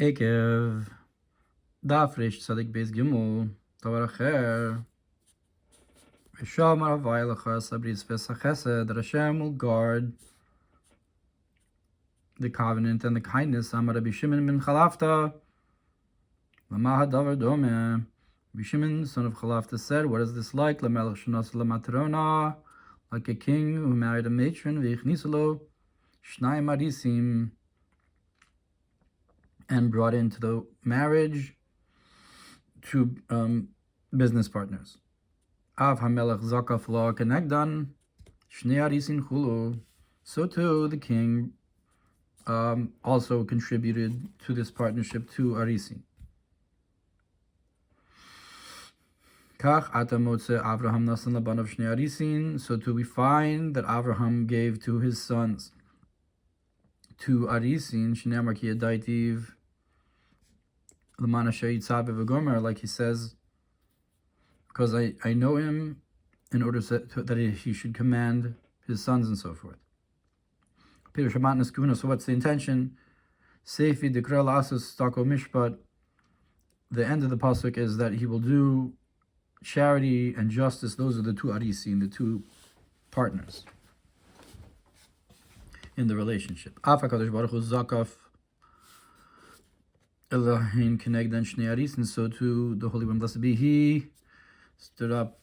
עקב דף צדיק בייס גימול, דבר אחר, ושם הרבי לחס הבריס וסחסד, that Hashem will guard the covenant and the kindness. Amar Rabbi Shimon ben Chalafta, Lama hadavar dome. Rabbi Shimon, son of Chalafta, said, what is this like? Lamelech shenas lamatrona, like a king who married a matron, v'yichnisalo, shnayim arisim, and brought into the marriage two business partners. Av hamelech zakaf lo kenegdן, shnei arisин chulu. So too the king also contributed to this partnership to Arisин. Kach ata motze Avraham nasan labanav shnei Arisин. So too we find that Avraham gave to his sons to Arisин, shneimar ki yadעתיו l'man asher yitzaveh v'gomer, like he says, because I know him in order that he should command his sons and so forth. So what's the intention? Seifi dekra la'asos stako mishpat. The end of the pasuk is that he will do charity and justice. Those are the two Arisин, the two partners in the relationship. Af HaKadosh Baruch Hu zakaf Elohim k'negdן shnei Arisин. So too the Holy One, blessed be He, stood up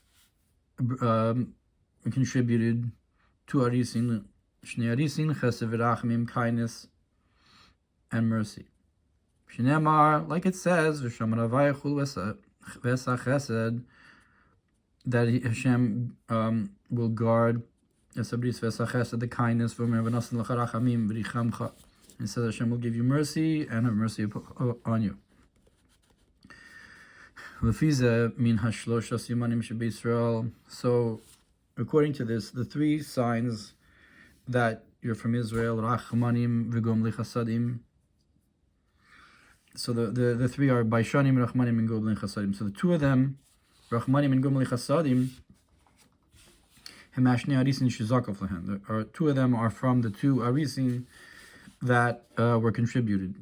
and contributed to Arisин, shnei Arisин, chesed v'rachmim, kindness and mercy. Shneimar, like it says, v'sham ravayachul v'esa chesed, that Hashem will guard esabris v'esa chesed, the kindness, v'omer v'nasan l'charachamim v'richamcha. It says Hashem will give you mercy and have mercy on you. So, according to this, the three signs that you're from Israel, Rachmanim, V'gom Lichasadim. So the three are Baishanim, Rachmanim, and Gom Lichasadim. So the two of them, Rachmanim and Gom Lichasadim, Hemashne Arisin Shizakov Lehen. Two of them are from the two Arisin that were contributed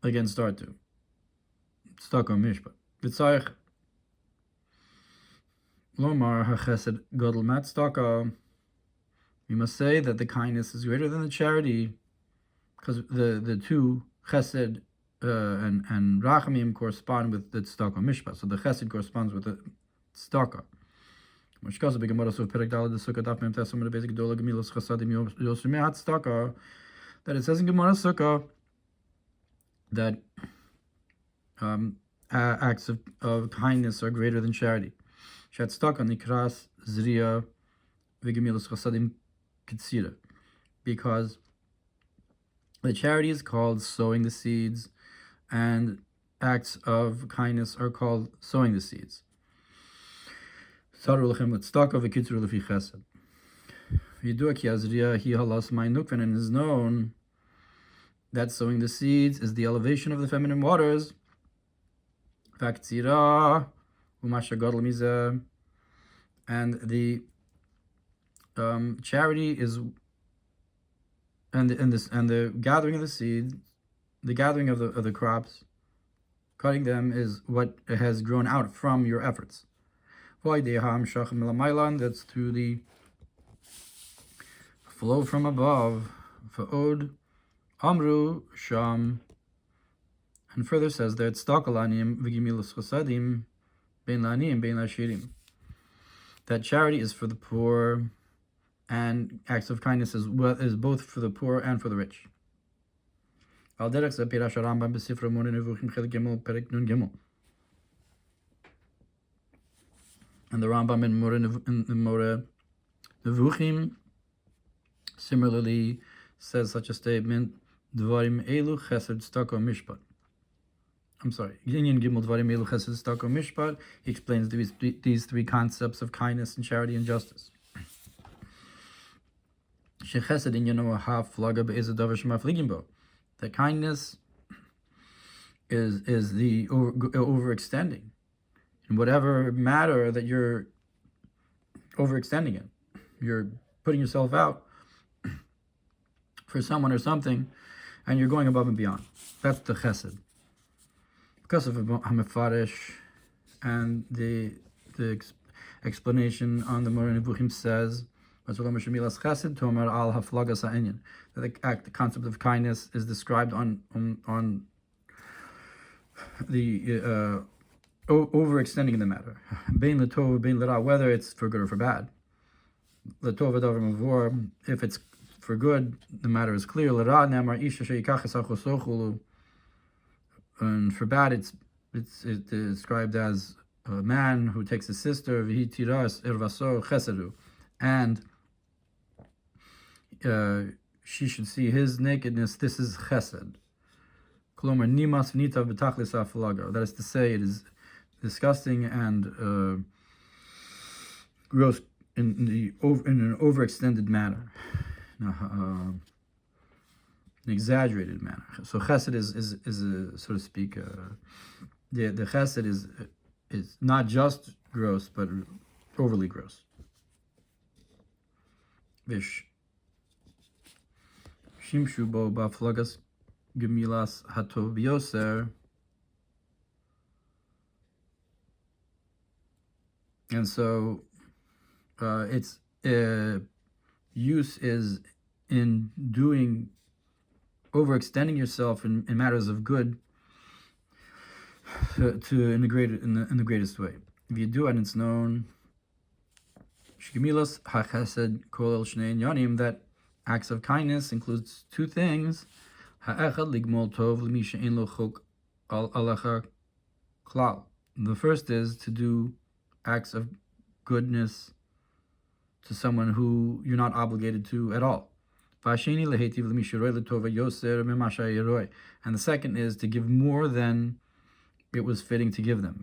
against Artu. Stuck on Mishpat. V'tzarech Lomar HaChesed Gadol Mat Staka. We must say that the kindness is greater than the charity, because the two Chesed and Rachamim correspond with the Tzedakah Mishpat. So the Chesed corresponds with the Tzedakah. That it says in Gemara Sukkah that acts of kindness are greater than charity. Shatstaka nikras zriya v'gemilas chasadim kitsira, because the charity is called sowing the seeds, and acts of kindness are called sowing the seeds. Saru lechem l'tzedaka v'kitzur lefi chesed. Yidua ki azriya hi halas ma'inukven, and it is known that sowing the seeds is the elevation of the feminine waters. V'ktzira u'masha gadol mizeh, and the charity is and the gathering of the seeds, the gathering of the crops, cutting them is what has grown out from your efforts. That's through the flow from above. Fa'od amru sham, and further says that stakalanim v'gimilas chasadim bein la'anim bein la'ashirim, that charity is for the poor and acts of kindness is both for the poor and for the rich. And the Rambam in Moreh Nevuchim similarly says such a statement. Dvarim elu chesed stako mishpat. I'm sorry. Inyan Gimel Dvarim elu chesed stako mishpat. He explains these three concepts of kindness and charity and justice. Shechesed inyano haflaga be'ezed davar shemafligim bo. That kindness is the overextending in whatever matter that you're overextending it. You're putting yourself out for someone or something, and you're going above and beyond. That's the chesed. Because of HaMefaresh and the explanation on the Moreh Nevuchim says, that the concept of kindness is described on the overextending the matter. Whether it's for good or for bad. If it's for good, the matter is clear. And for bad, it's described as a man who takes his sister, and she should see his nakedness. This is chesed. That is to say, it is disgusting and gross in an overextended manner, an exaggerated manner. So chesed is a, so to speak, the chesed is not just gross, but overly gross. Vish shimshu bo baflagas gemilas hatov yoser. And so its use is in doing, overextending yourself in matters of good to integrate it in the greatest way. If you do it, and it's known shgemilas hachesed kol el shnei inyanim, that acts of kindness includes two things. Ha'echad ligmol tov l'mi she'en lo chok al alecha klal. The first is to do acts of goodness to someone who you're not obligated to at all. And the second is to give more than it was fitting to give them.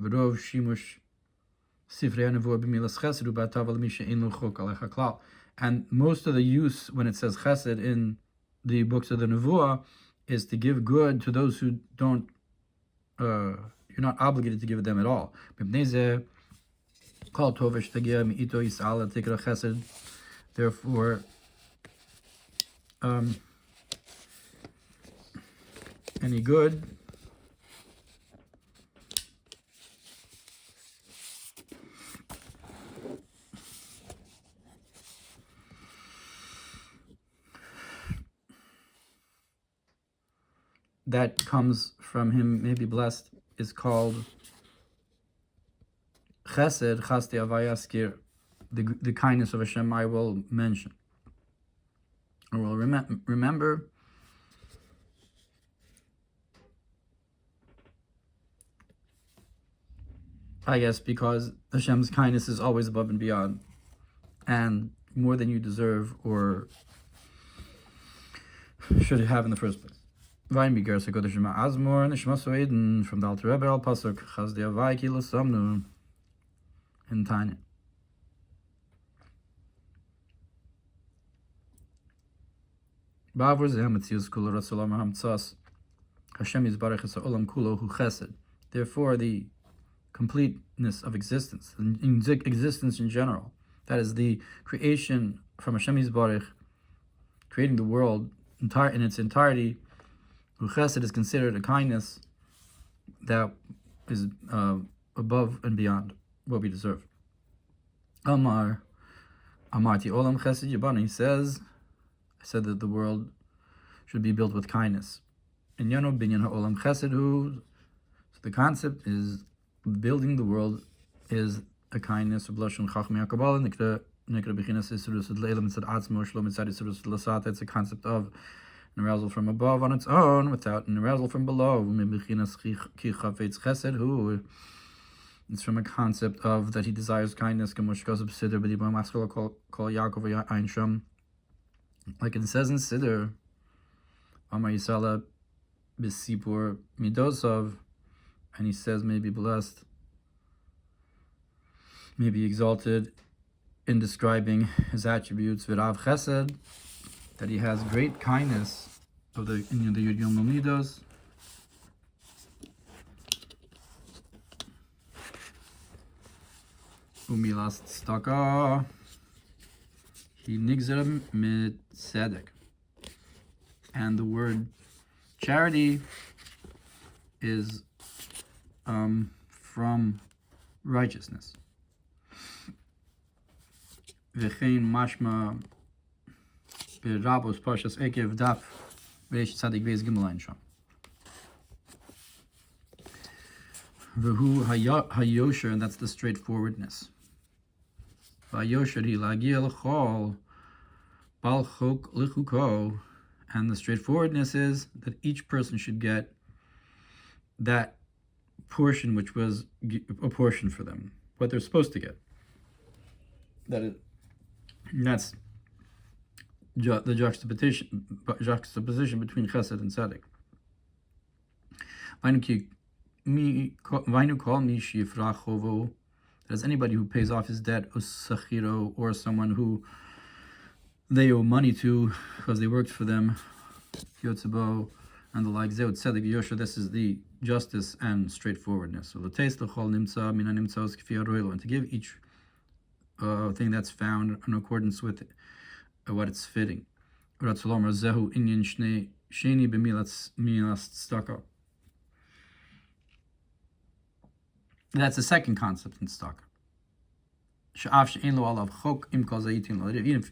And most of the use when it says chesed in the books of the Nevuah is to give good to those who don't, you're not obligated to give them at all. Therefore, any good that comes from him may be blessed is called chesed chasti avayaskir, the kindness of Hashem I will mention, or will remember. I guess because Hashem's kindness is always above and beyond, and more than you deserve or should have in the first place. Vayin bigar sekodesh ma'azmor nishma soeden from the Alter Rebbe al pasuk chasdi avai ki l'samnu in Tanya. Ba'avur zeh hametzius kula ratzolam hamtzas Hashem yizbarech es ha'olam kulo hu chesed. Therefore, the completeness of existence, existence in general, that is the creation from Hashem yizbarech, creating the world in its entirety. Chesed is considered a kindness that is above and beyond what we deserve. Amarti olam chesed yibana. He says, I said that the world should be built with kindness. In Yano binyan ha'olam chesed hu. So the concept is building the world is a kindness. It's a concept of an arousal from above on its own, without an arousal from below. It's from a concept of that he desires kindness, like it says in Siddur, Amar Yisala B'Sipur Midosov, and he says, may be blessed, may be exalted in describing his attributes, V'Rav Chesed, that he has great kindness of the Yud Yom Midos. Umilas Tzedakah, he nigzer mit tzedek, and the word Charity is from righteousness. V'chein mashma b'rabos pashas ekev daf b'reish tzadik beis gimel ein sham. V'hu hayosher, and that's the straightforwardness. V'hayosher hi lagia l'chol bal chok l'chuko, and the straightforwardness is that each person should get that portion which was a portion for them, what they're supposed to get. That's the juxtaposition between chesed and tzedek. That is anybody who pays off his debt, or someone who they owe money to because they worked for them, and the like. This is the justice and straightforwardness. So and to give each thing that's found in accordance with what it's fitting. That's the second concept in tzedakah.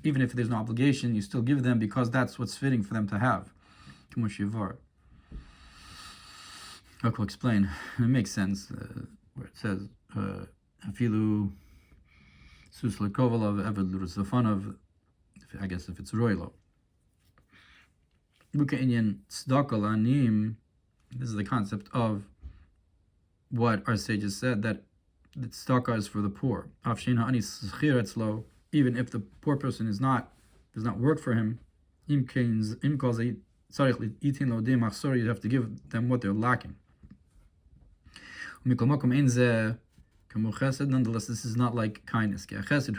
Even if there's no obligation, you still give them because that's what's fitting for them to have. I'll explain. It makes sense where it says, "Afilu sus lekovalov eved l'rusafanav." I guess if it's roylo. This is the concept of what our sages said, that tzedakah is for the poor. Even if the poor person does not work for him, you have to give them what they're lacking. Nonetheless, this is not like kindness. Because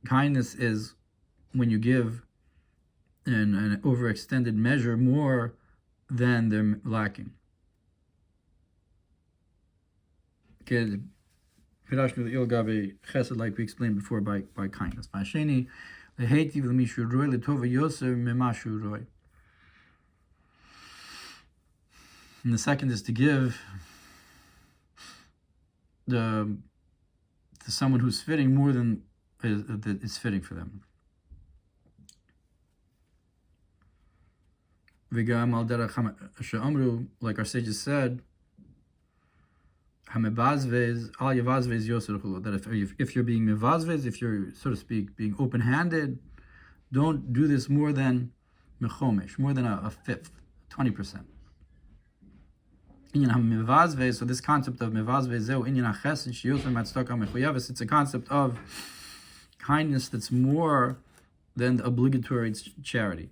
kindness is when you give in an overextended measure more than they're lacking. Like we explained before, by kindness. And the second is to give to someone who's fitting more than is fitting for them. Like our sages said, that if you're being mevazvez, if you're, so to speak, being open-handed, don't do this more than mechomesh, more than a fifth, 20%. So this concept of mevazvez, it's a concept of kindness that's more than the obligatory charity.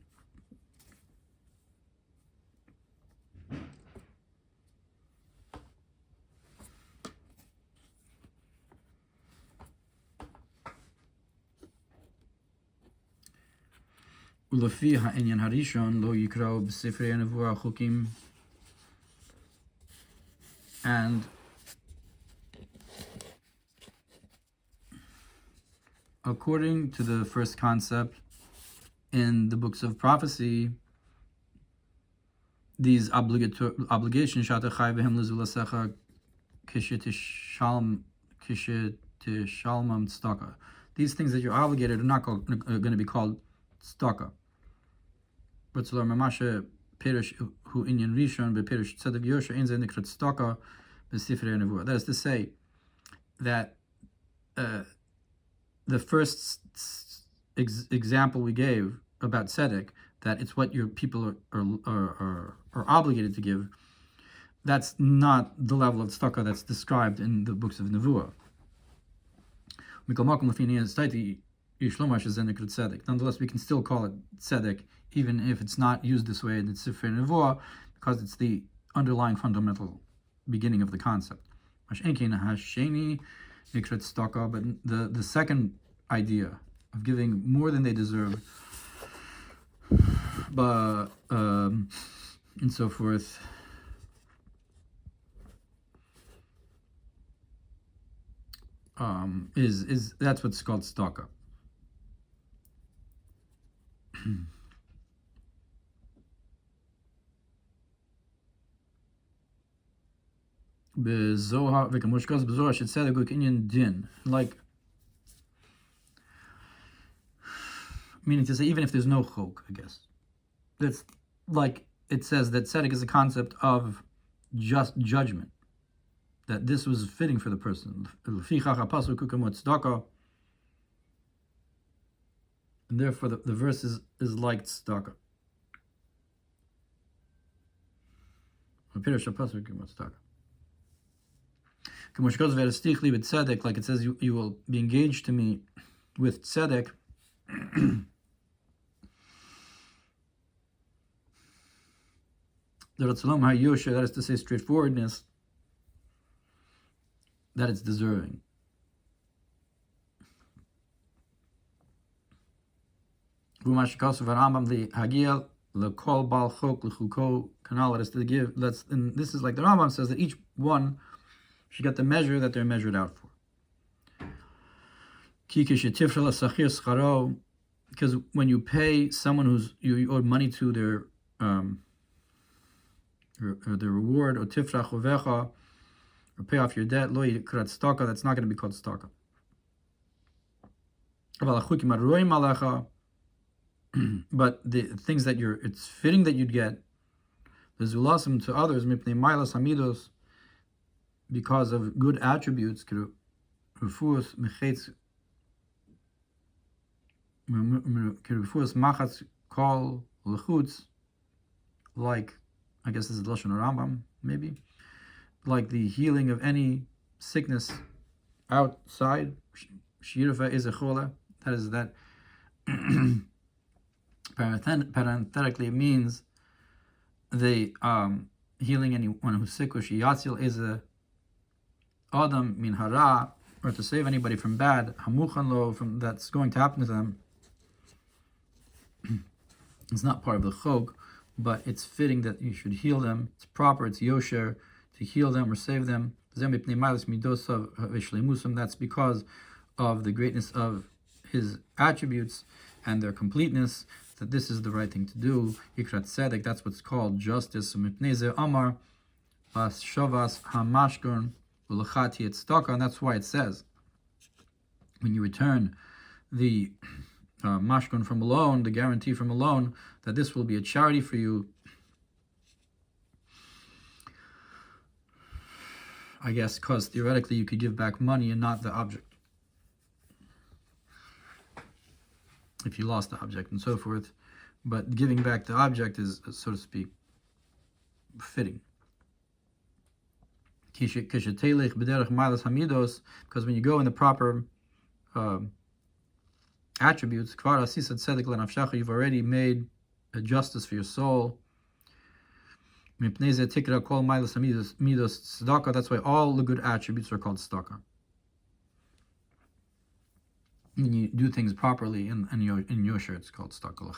ולפי העניין הראשון לא יקראו בספרי הנבואה חוקים. And according to the first concept in the books of prophecy, these obligations, these things that you're obligated are not going to be called tzedakah. That is to say that the first example we gave about tzedek, that it's what your people are obligated to give, that's not the level of tzedakah that's described in the books of Nevuah. Nonetheless, we can still call it tzedek, even if it's not used this way in the Sefer Nevuah, because it's the underlying fundamental beginning of the concept. But the second idea of giving more than they deserve, but and so forth, is that's what's called tzedakah. בזוהר, וכמו שכתוב בזוהר שצדק הוא כעניין דין. Like, meaning to say, even if there's no chok, I guess. That's like, it says that tzedek is a concept of just judgment. That this was fitting for the person. And therefore the verse is like tzedakah. Like it says, you will be engaged to me with tzedek. That is to say, straightforwardness, that it's deserving. That is to give. And this is like the Rambam says that each one should get the measure that they're measured out for. Because when you pay someone you owed money to their reward, or tifrach ovecha, or pay off your debt, lo yikrat tzedakah, that's not going to be called tzedakah. But the things that it's fitting that you'd get, the zulasim to others, mipnei mailas hamidos, because of good attributes, refuas mechetz, refuas machatz kol lechutz, like, I guess this is Lashon Rambam, maybe, like the healing of any sickness outside. Shiur is a chola. That is that. Parenthetically, it means the healing anyone who's sick. Yatzil is a adam min hara, or to save anybody from bad. Hamuchan lo, from that's going to happen to them. It's not part of the chok, but it's fitting that you should heal them. It's proper, it's yosher to heal them or save them. That's because of the greatness of his attributes and their completeness, that this is the right thing to do. Ikrat tzedek, that's what's called justice. And that's why it says, when you return the mashkon from a loan, the guarantee from a loan, that this will be a charity for you. I guess because theoretically you could give back money and not the object, if you lost the object and so forth. But giving back the object is, so to speak, fitting. Because when you go in the proper attributes, you've already made a justice for your soul. That's why all the good attributes are called tzedakah. When you do things properly in yosher, it's called tzedakah.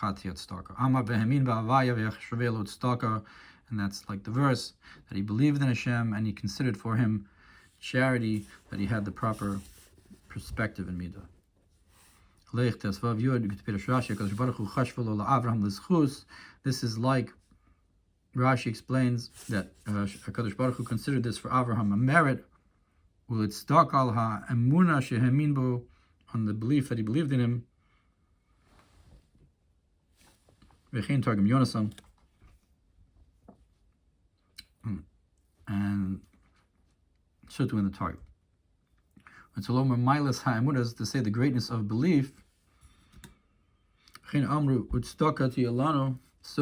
And that's like the verse, that he believed in Hashem and he considered for him charity, that he had the proper perspective in midah. This is like Rashi explains that HaKadosh Baruch Hu considered this for Avraham a merit, on the belief that he believed in him. And so too in the Torah. It's a lomer milas ha'emunas, to say the greatness of belief. So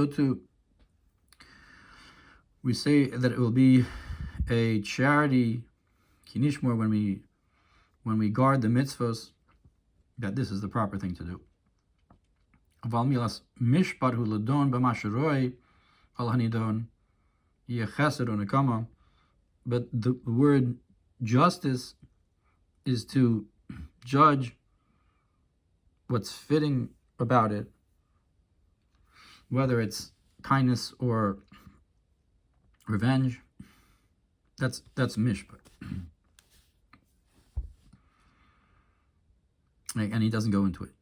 too we say that it will be a charity, kinishmor, when we guard the mitzvos, that this is the proper thing to do. Aval milas mishpat hu ladon b'masharoi al hanidon yechesed onekama. But the word justice is to judge what's fitting about it, whether it's kindness or revenge. That's mishpat. And he doesn't go into it.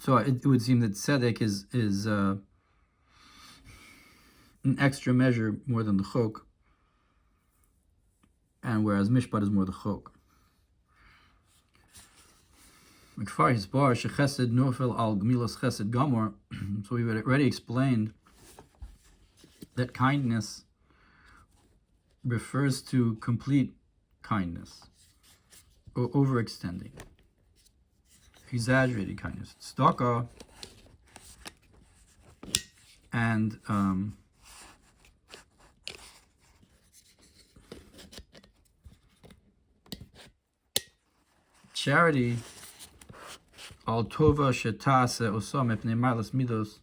So it would seem that tzedek is an extra measure more than the chok, and whereas mishpat is more the chok. So we already explained that kindness refers to complete kindness, or overextending, exaggerated kindness. Tzedakah and charity, al tova shetase osam epnei malas midos,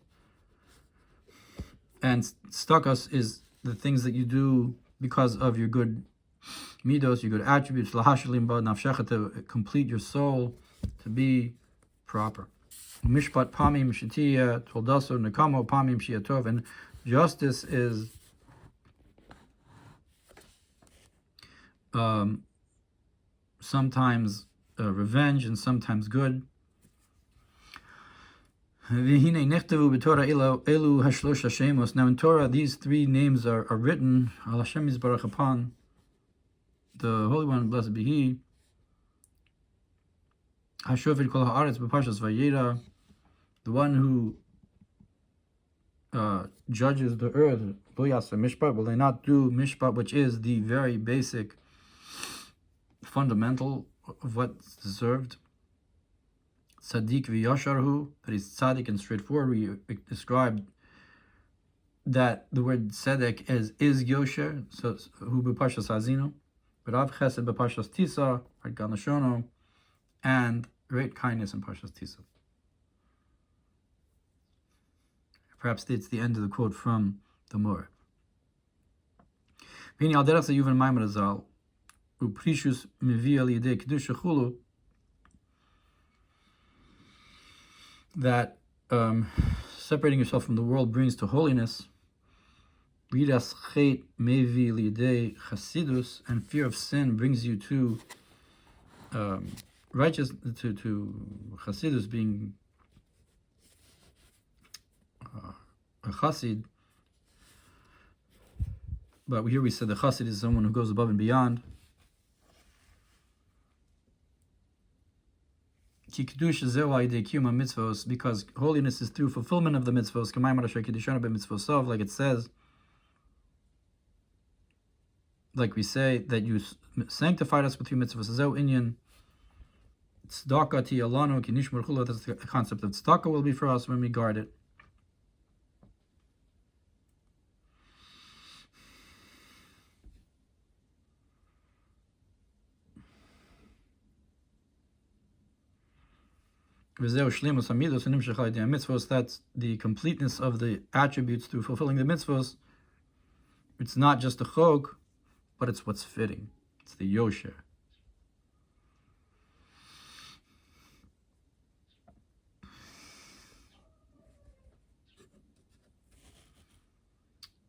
and tzedakah is the things that you do because of your good midos, your good attributes, lahashlim ba nafshecha, to complete your soul, to be proper. Mishpat pamim shetiya toldaso nekamo pamim shiatov, and justice is sometimes revenge and sometimes good. Now in Torah, these three names are written, Al Hashem Yisbarach, upon the Holy One, blessed be He, Hashovid Kol Haaretz b'Parshas Vayera, the one who judges the earth, Lo Yaseh Mishpat, will they not do Mishpat, which is the very basic, fundamental of what's deserved. Tzaddik v'yasharhu, that is tzaddik and straightforward. We described that the word tzedek is yosher, so hu b'parshas hazino, v'rav chesed b'parshas tisa, hargan lashono, and great kindness in parshas tisa. Perhaps it's the end of the quote from the Mor. V'ini al derech zeyuven maimer azal, u'prishus mevi al yedei kedusha chulu, that separating yourself from the world brings to holiness. Ridas chet mevi lidei chasidus, and fear of sin brings you to righteous, to chasidus, being a chasid. But here we said the chasid is someone who goes above and beyond. Because holiness is through fulfillment of the mitzvos, like it says, like we say, that you sanctified us with your mitzvos. That's the concept of tzedakah will be for us when we guard it. That's the completeness of the attributes through fulfilling the mitzvos. It's not just a chok, but it's what's fitting. It's the yosher.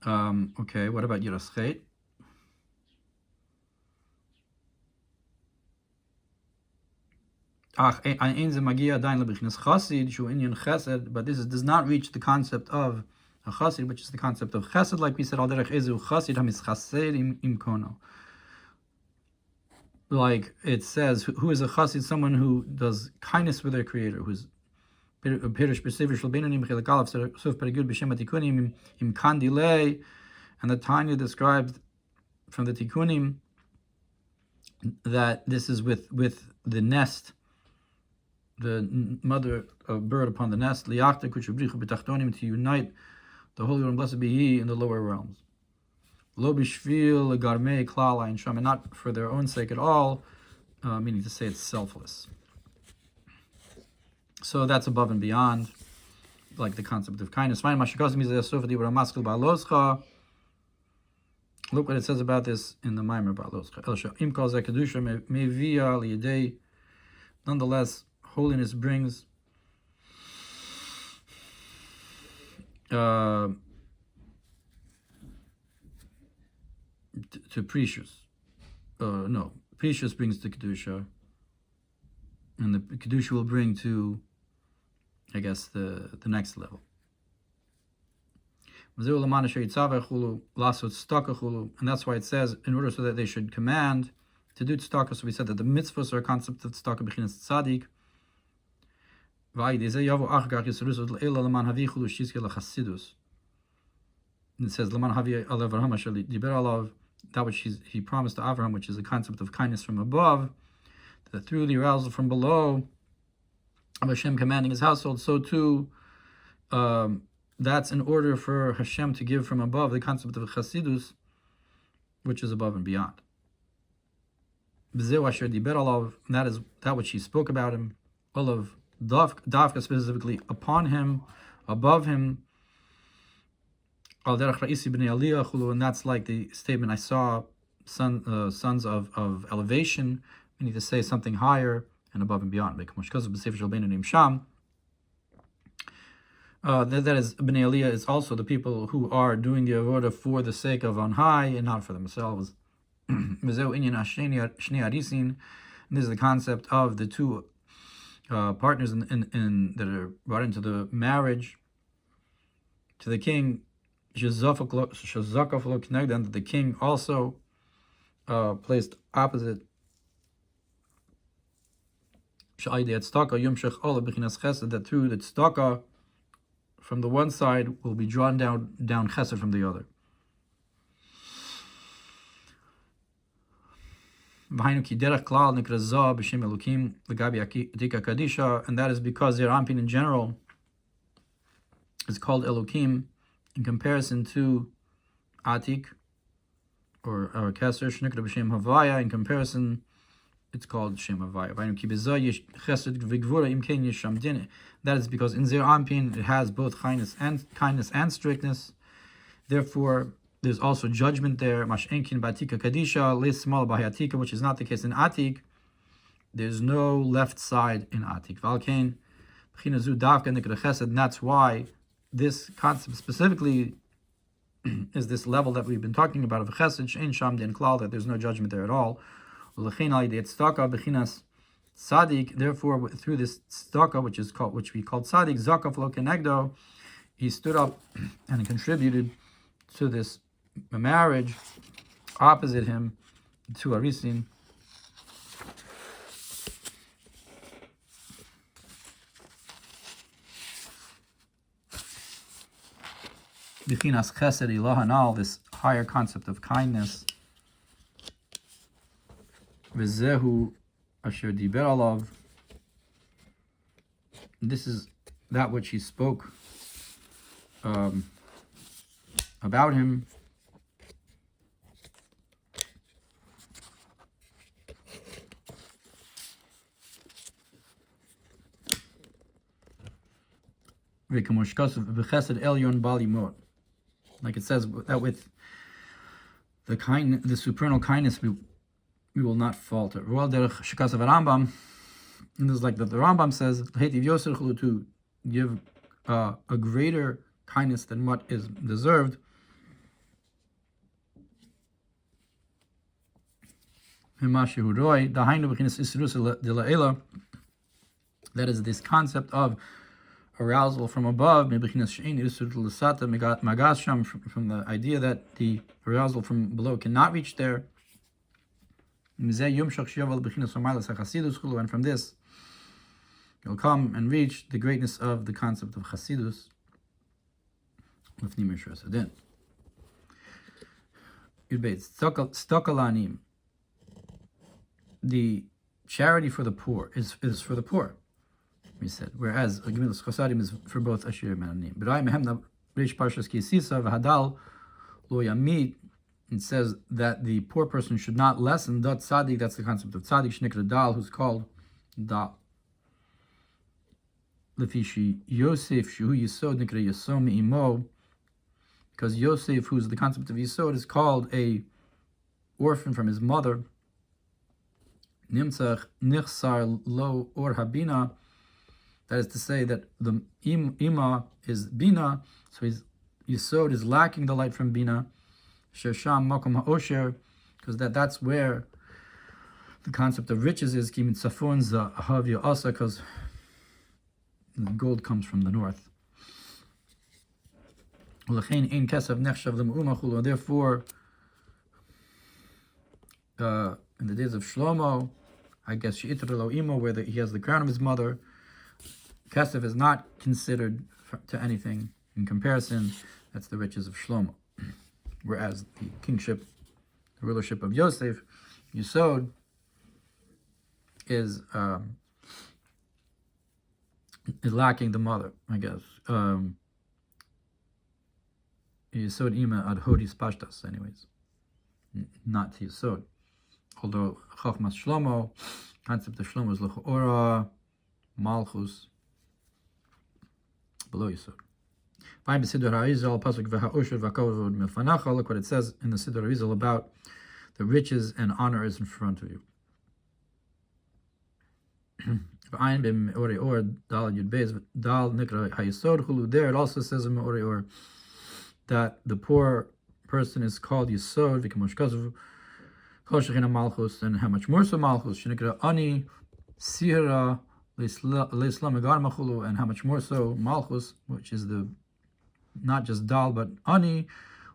Okay, what about Yiraschet? But this does not reach the concept of a chassid, which is the concept of chesed, like we said, al derech ezu chassid hamischased im kono. Like it says, who is a chassid? Someone who does kindness with their creator, who's pirish b'sefer shel beinonim chelek aleph sof perigud b'shem atikunim im kandilei, and the Tanya described from the tikunim that this is with the nest, the mother bird upon the nest, to unite the Holy One, blessed be He, in the lower realms. Lo bishvil garmei klal ayin sham, and not for their own sake at all, meaning to say it's selfless. So that's above and beyond, like the concept of kindness. Look what it says about this in the Maamer Ba'aloscha. Nonetheless, holiness brings to precious. Precious brings to kedusha, and the kedusha will bring to I guess, the next level. And that's why it says, in order so that they should command to do tzedakah. So we said that the mitzvahs are a concept of tzedakah b'chinas tzaddik. And it says, that which he promised to Avraham, which is the concept of kindness from above, that through the arousal from below of Hashem commanding his household, so too that's in order for Hashem to give from above the concept of Chasidus, which is above and beyond. That is that which he spoke about him, all of Davka specifically upon him, above him. And that's like the statement, I saw sons of elevation. We need to say something higher and above and beyond. That is, Bnei Aliyah is also the people who are doing the avodah for the sake of on high and not for themselves. This is the concept of the two partners that are brought into the marriage to the king. Kenegdן, that the king also placed opposite. That through the tzedakah from the one side will be drawn down chesed from the other. And that is because their ampin in general is called Elokim in comparison to Atik or Keser Shnikra b'Shem Havaya. In comparison, it's called Shem Havaya. That is because in Zer Ampin it has both kindness and strictness. Therefore, there's also judgment there. Mash'enkin b'Atika Kadisha le'smal b'Hayatika, which is not the case in Atik. There's no left side in Atik. Valkein b'Chinazu Davka Nikra Chesed, and that's why this concept specifically is this level that we've been talking about of Chesed She'en Sham Din Klal, that there's no judgment there at all. Therefore, through this tzedakah, which we call tzaddik, zakav lo kenegdo, he stood up and contributed to this marriage opposite him to Arisín. Bichinas chesed ilahanal, this higher concept of kindness. V'zehu asher diber alav. This is that which he spoke about him. Like it says that with the supernal kindness we will not falter. And this is like that the Rambam says, to give a greater kindness than what is deserved. That is this concept of arousal from above, from the idea that the arousal from below cannot reach there. And from this, you'll come and reach the greatness of the concept of Chasidus. The charity for the poor is for the poor, we said, whereas Gemilas Chosadim is for both Ashir and Anim. It says that the poor person should not lessen dot tzaddik. That's the concept of tzaddik shnikra dal, who's called dal. Lefishi Yosef shu yisod nikra yasom imo, because Yosef, who's the concept of yisod, is called a orphan from his mother. Nimtzach nichsar lo or habina. That is to say that the ima is bina, so his yisod is lacking the light from bina. Shesham makom ha'osher, because that's where the concept of riches is. Kimin tzafon zahav ya'asa, because gold comes from the north. Therefore, in the days of Shlomo, I guess where he has the crown of his mother, kesef is not considered to anything in comparison. That's the riches of Shlomo. Whereas the kingship, the rulership of Yosef, Yesod, is lacking the mother, I guess. Yesod ima ad hodis pashtas, anyways. Not to Yesod. Although Chochmas Shlomo, concept of Shlomo is l'chora, malchus, below Yesod. Look what it says in the Siddur HaRizal about the riches and honor is in front of you. There it also says in Me'ori Or that the poor person is called Yesod, and how much more so Malchus, Ani, Sira, and how much more so Malchus, which is the not just Dal but Ani,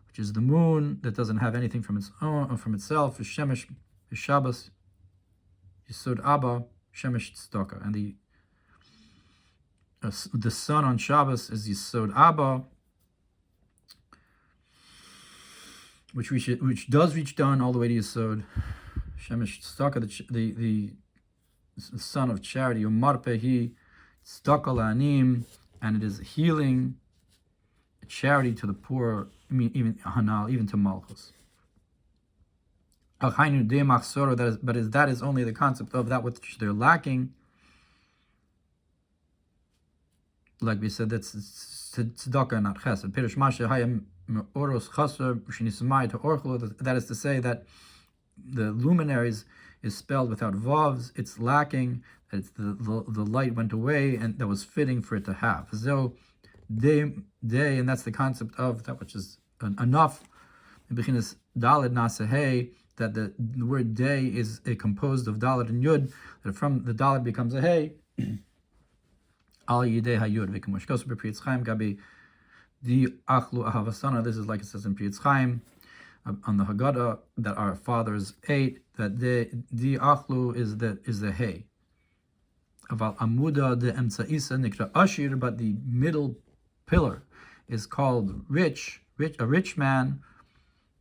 which is the moon that doesn't have anything from its own from itself, is Shemesh, is Shabbos, Yesod Abba, Shemesh Tzedakah, and the sun on Shabbos is Yesod Abba, which does reach down all the way to Yesod. Shemesh Tzedakah, the son of charity, Umarpehi Tzedakah La'anim, and it is healing, charity to the poor, I mean, even to Malchus. But that is only the concept of that which they're lacking. Like we said, that's tzedakah, not chesed. That is to say that the luminaries is spelled without vavs. It's lacking. It's the light went away, and that was fitting for it to have. So day, and that's the concept of that which is enough. Bechinas daled nasehei, that the word day is composed of daled and yud. That from the daled becomes a hey. Al yidei hayud v'kemoshkos b'Priyetz Chaim gabi di achlu ahavasana. This is like it says in Priyetz Chaim on the Haggadah that our fathers ate. That di achlu is the hay. Aval amuda de emtsaisa nikra ashir, but the middle pillar is called rich, a rich man.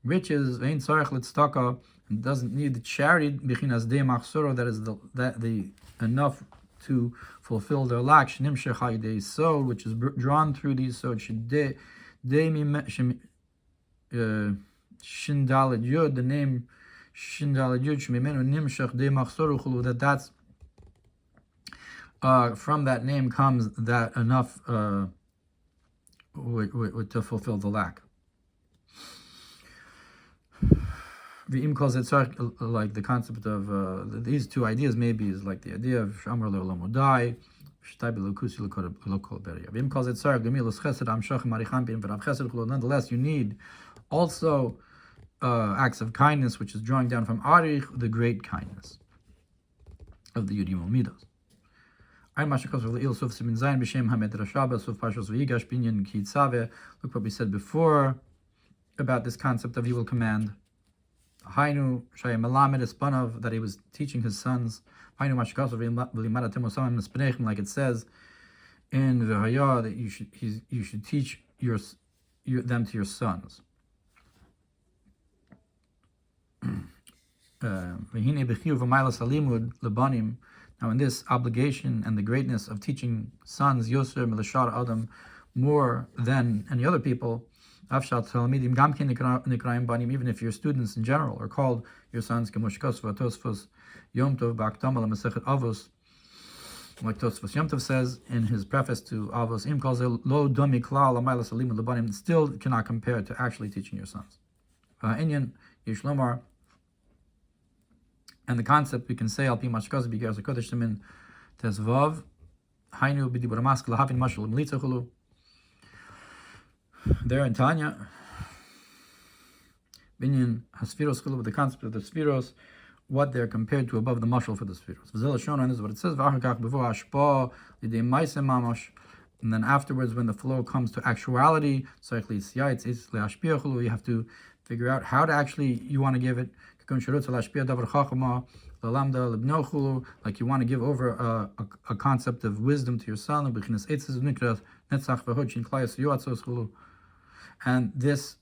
Riches vein sarech litztaka, and doesn't need the charity bechinas de machsoro, that is the enough to fulfill their lack. Shnimshech hayidei sod, which is drawn through these sod. Shindaled yud, the name Shindaled yud shmimenu nimshech de machsoro chulu, that's from that name comes that enough to fulfill the lack. V'im calls it like the concept of these two ideas maybe is like the idea of Shamar le'olam odai, V'im calls it nonetheless you need also acts of kindness, which is drawing down from Arich, the great kindness of the Yudim Midos. Look what we said before about this concept of he will command. Hainu Shaya Melamed Espanav, that he was teaching his sons. Hainu Mashkasov like it says in V'haya, that you should teach them to your sons. Now in this obligation and the greatness of teaching sons, Yoser Melashar Adam, more than any other people, even if your students in general are called your sons, like Tosfos Yom Tov says in his preface to Avos, still cannot compare to actually teaching your sons. And the concept we can say al pi mashkaz bigas kodesh temin tesvav hainu b'dibur mask lahavin mashal mlitzachulu. There in Tanya, binyan hasfiros chulu, with the concept of the sfiros, what they're compared to above the mashal for the spheres. And this is what it says. And then afterwards, when the flow comes to actuality, you have to figure out how to actually, you want to give it. Like you want to give over a concept of wisdom to your son. And this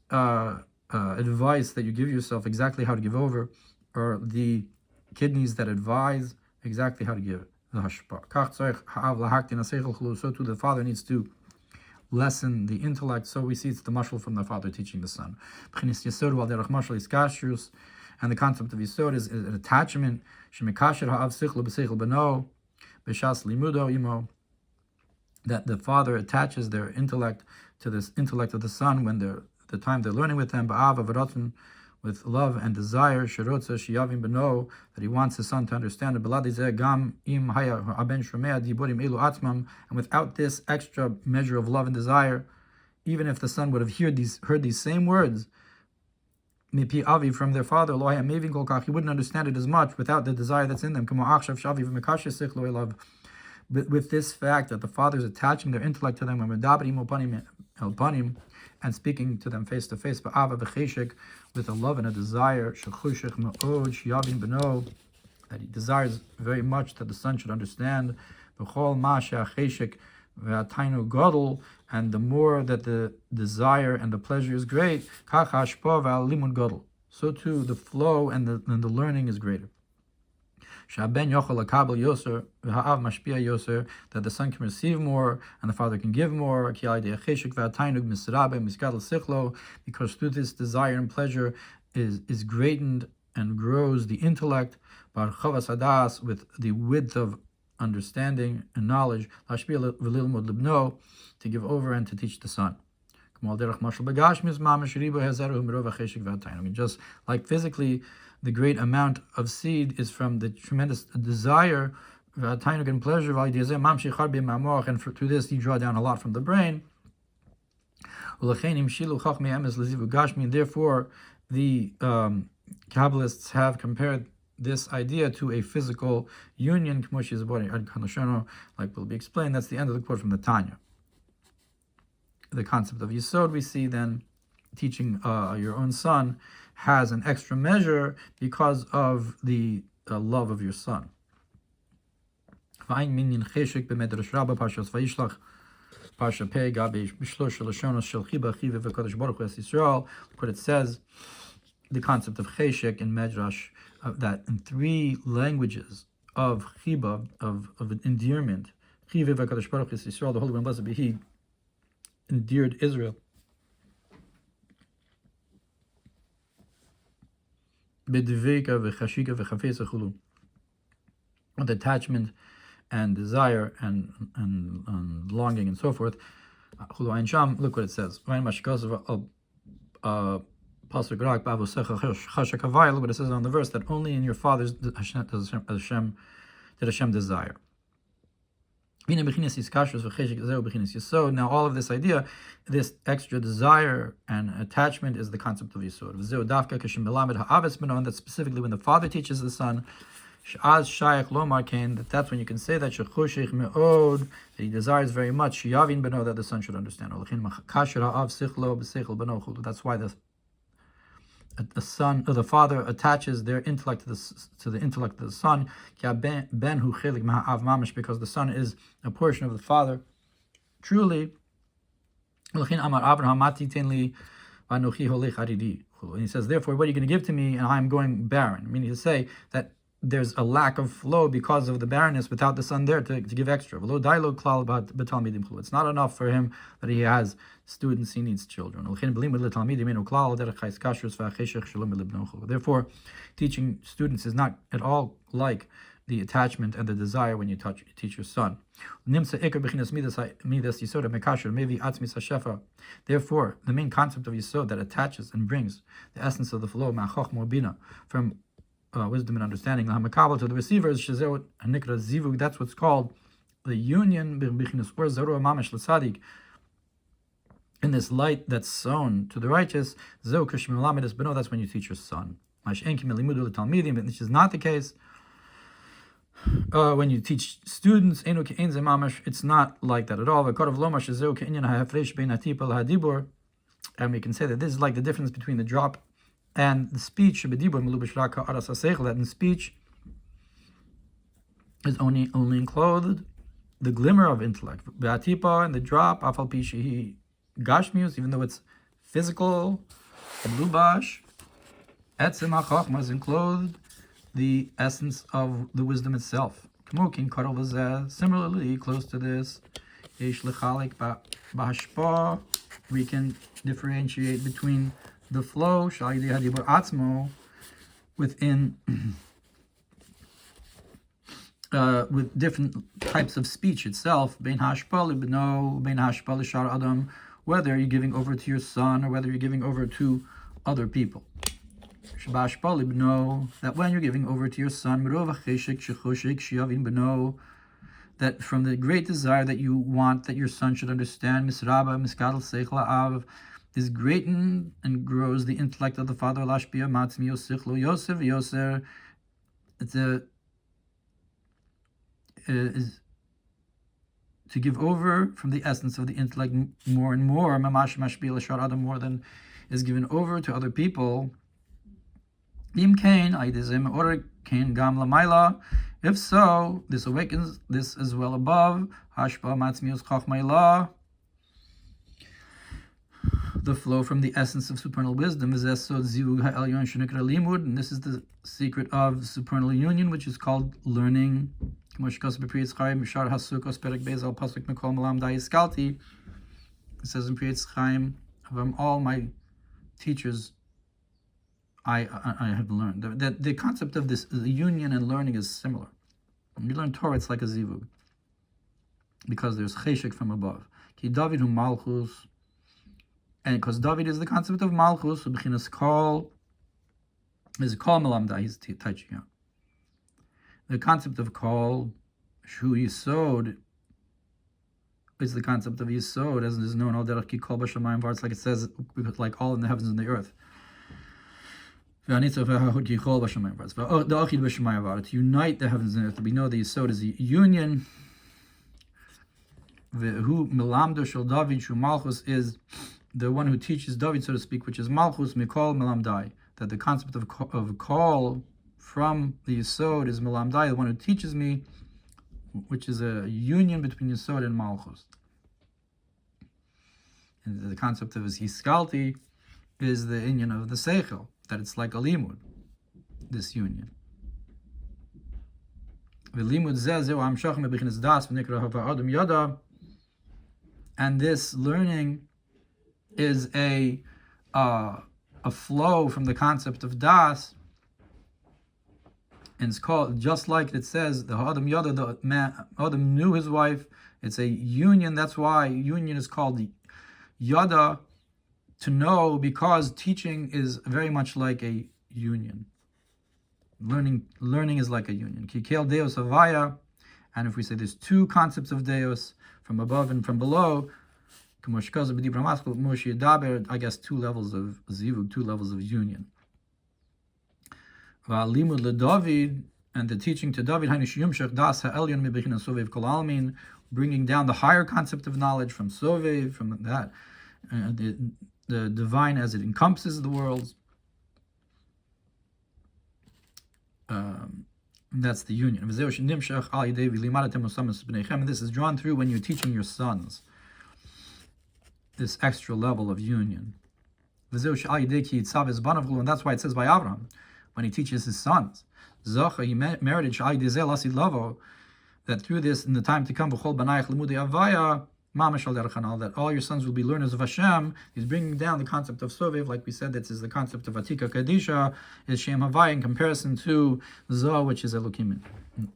advice that you give yourself, exactly how to give over, or the kidneys that advise exactly how to give it. So too the father needs to lessen the intellect. So we see it's the mashal from the father teaching the son. And the concept of Yisod is an attachment that the father attaches their intellect to this intellect of the son when the time they're learning with them, with love and desire, that he wants his son to understand. And without this extra measure of love and desire, even if the son would have heard these same words from their father, he wouldn't understand it as much without the desire that's in them. But with this fact that the father is attaching their intellect to them and speaking to them face to face, with a love and a desire, that he desires very much that the son should understand, and the more that the desire and the pleasure is great, so too the flow and the learning is greater. That the son can receive more and the father can give more, because through this desire and pleasure is greatened and grows the intellect with the width of understanding and knowledge, to give over and to teach the son. Just like physically, the great amount of seed is from the tremendous desire and pleasure, and through this you draw down a lot from the brain. And therefore, the Kabbalists have compared this idea to a physical union, like will be explained. That's the end of the quote from the Tanya. The concept of Yisod we see then teaching your own son has an extra measure because of the love of your son. Look what it says, the concept of cheshek in Medrash, that in 3 languages of chiba, of endearment, the Holy One, blessed be He, endeared Israel. With attachment and desire and longing and so forth. Look what it says. Look what it says on the verse, that only in your fathers did Hashem desire. Now all of this idea, this extra desire and attachment, is the concept of Yisod. And that's specifically when the father teaches the son, that's when you can say that he desires very much that the son should understand. That's why the son or the father attaches their intellect to the intellect of the son, because the son is a portion of the father. Truly, and he says, therefore, what are you going to give to me, and I am going barren? Meaning to say that there's a lack of flow because of the barrenness without the son there to give extra. It's not enough for him that he has students, he needs children. Therefore, teaching students is not at all like the attachment and the desire when you teach your son. Therefore, the main concept of Yisod that attaches and brings the essence of the flow from wisdom and understanding to the receivers, that's what's called the union in this light that's sown to the righteous. That's when you teach your son. Which is not the case. When you teach students, it's not like that at all. And we can say that this is like the difference between the drop and the speech. That in speech is only enclosed the glimmer of intellect. And the drop, even though it's physical, lubash, is enclosed the essence of the wisdom itself. Similarly, close to this, we can differentiate between the flow within with different types of speech itself, whether you're giving over to your son or whether you're giving over to other people. That when you're giving over to your son, that from the great desire that you want that your son should understand, is greatened and grows the intellect of the father. Is to give over from the essence of the intellect more and more, more than is given over to other people. If so, this awakens this as well above. The flow from the essence of supernal wisdom is and this is the secret of supernal union, which is called learning. It says in Priyat Chaim, from all my teachers I have learned. The concept of this union and learning is similar. When you learn Torah, it's like a zivug, because there's cheshek from above. Ki David hu malchus, and because David is the concept of malchus, b'chinas kol is kol melamda. He's teaching out. The concept of kol, shu yisod, is the concept of yisod, as is known all derech ki kol b'shamayim v'aretz, like it says, like all in the heavens and the earth. To unite the heavens and earth. We know the Yisod is the union. Who Melamdo Shel David Shu Malchus is the one who teaches David, so to speak, which is Malchus Mikol Melamdai. That the concept of call from the Yisod is Melamdai, the one who teaches me, which is a union between Yisod and Malchus. And the concept of Hiskalti is the union of the Seichel, that it's like a limud, this union. And this learning is a flow from the concept of das, and it's called, just like it says, the Adam Yada, the man Adam knew his wife. It's a union. That's why union is called the Yada, to know, because teaching is very much like a union. Learning is like a union. Kikel Deus Avaya, and if we say there's two concepts of Deus, from above and from below, I guess 2 levels of zivug, 2 levels of union. And the teaching to David, bringing down the higher concept of knowledge from Sovev, from that, the divine as it encompasses the worlds. That's the union. And this is drawn through when you're teaching your sons, this extra level of union. And that's why it says by Abraham, when he teaches his sons, he merited that through this, in the time to come, that all your sons will be learners of Hashem. He's bringing down the concept of Sovev, like we said, that is the concept of Atika Kadisha, is Shem Havai in comparison to Zoh, which is Elokim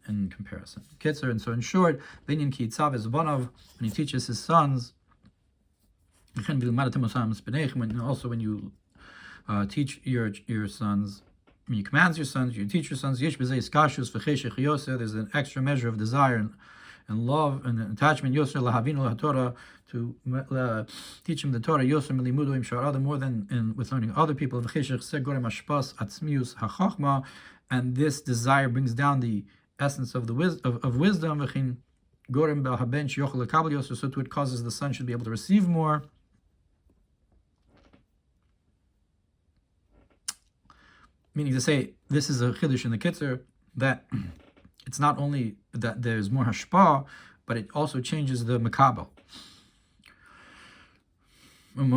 in comparison. Kitzer, and so in short, Binyan Ki Tzav is Banav, when he teaches his sons, and also when you teach your sons, when you command your sons, you teach your sons, there's an extra measure of desire and love and attachment, Yosef lahavinu laTorah, to teach him the Torah, Yosef milimudu im sha'arada, more than with learning other people. V'cheshech seh gorem hashpas atzmius hachachma, and this desire brings down the essence of the wisdom. V'chin gorem b'haben sheyochel lekabel Yosef, so to it causes the son should be able to receive more. Meaning to say, this is a chiddush in the Kitzer, that it's not only that there's more hashpah, but it also changes the makabel. And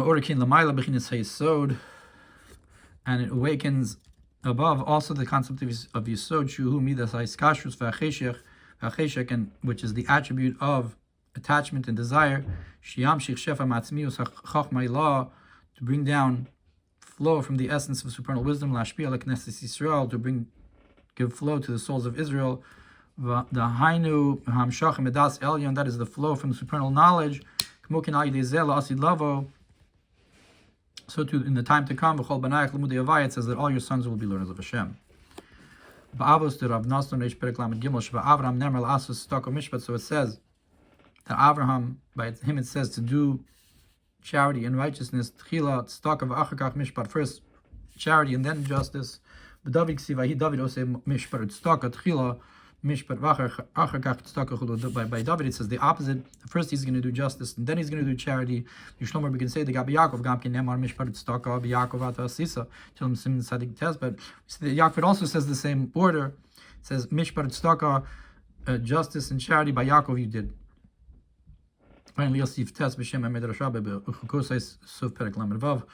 it awakens above also the concept of Yisod, Shuhu Midas HaIskashrus V'Acheshek, and which is the attribute of attachment and desire, Shiyamshich Shefa Matzmius HaChachma Ilah, to bring down flow from the essence of supernal wisdom, Lashpia Leknesses Yisrael, to give flow to the souls of Israel. The Hainu Hamshach Medas Elyon, that is the flow from the supernal knowledge. K'mokin Al Yidei Zeh La'asid Lavo. So too, in the time to come, V'chol Banayach Limudei Avai, it says that all your sons will be learners of Hashem. Ba'avos to Rav Nasson Reish Perek Lamed Gimel Shva Avraham Nemer L'Asos Staka Mishpat. So it says that Avraham, by him it says to do charity and righteousness. Tchila Staka V'Achakach Mishpat, first charity and then justice. B'David Ksivahi David Oseh Mishpat Staka Tchila Mishpat V'Achakach Staka Chulu. By David it says the opposite. First he's going to do justice and then he's going to do charity. Yishlomer, we can say the Gabi Yaakov Gamkin Nemar Mishpat Staka Yaakov Ata Sisa Shalom Sim Sadik Test. But the Yaakov also says the same order. It says Mishpat Staka, justice and charity by Yaakov you did. Finally, Yosef Test B'Shem Hamed Rashabe B'Chukosais Suf Perek Lamed Vav.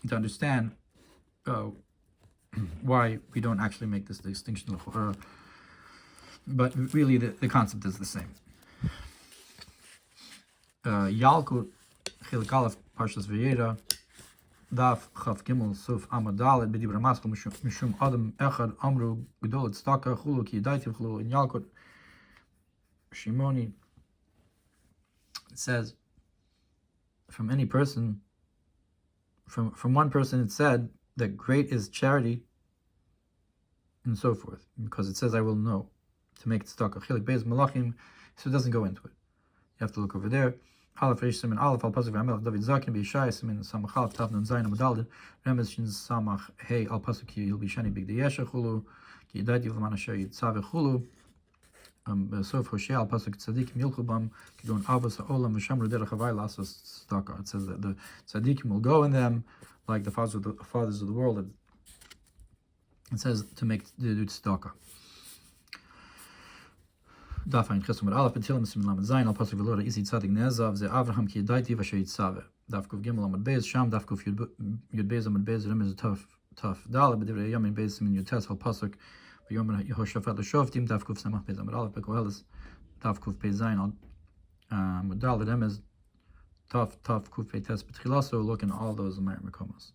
To understand why we don't actually make this distinction, but really the concept is the same. Yalkut Chilek Aleph Parshas Vayera Daf Chaf Gimel Suf Amud Dalet B'Dibra Maskal Mishum Adam Echad Amru Gdol Tzedaka Chulu Ki Yad'Ativ Chulu. In Yalkut Shimoni it says from any person, from one person it said that great is charity and so forth, because it says I will know, to make tzedakah. Chilik Beis Malachim, so it doesn't go into it. You have to look over there. Aleph Reish Siman Aleph Al Pasuk V'Amelech David Zakin B'Yishai Siman Samach Aleph Tav Nun Zayin Amud Remez Shin Samach Hey Al Pasuk Ki Yil B'Shani Big Deyesha Chulu Ki Yad'Ativ L'man Asher Yitzave Chulu Sof Hoshea Al Pasuk Tzadikim Yilchu Bam Kidon Avos HaOlam V'Shamru Derech Havai Lasos Tzedakah. It says that the tzadikim will go in them like the fathers of the world. It says to do tzedakah. Dafayin Chesum Aleph B'Tilim Simin Lamed Zayin Al Pasuk V'Lora Isi Tzadik Nezav Ze Avraham Ki Yad'Ativ Asher Yitzave. Daf Kuf Gimel Amud Beis Sham Daf Kuf Yud Beis Amud Beis Remez Tough Dalet B'Divrei Yamin Beis Simin Yutes Al Pasuk V'Yom Yehoshafat L'Shoftim Daf Kuf Samach Beis Amud Aleph B'Koheles Daf Kuf Beis Zayin Amud Dalet Remez Tough Kuf Peites B'Tchilaso. Look in all those American Makomos.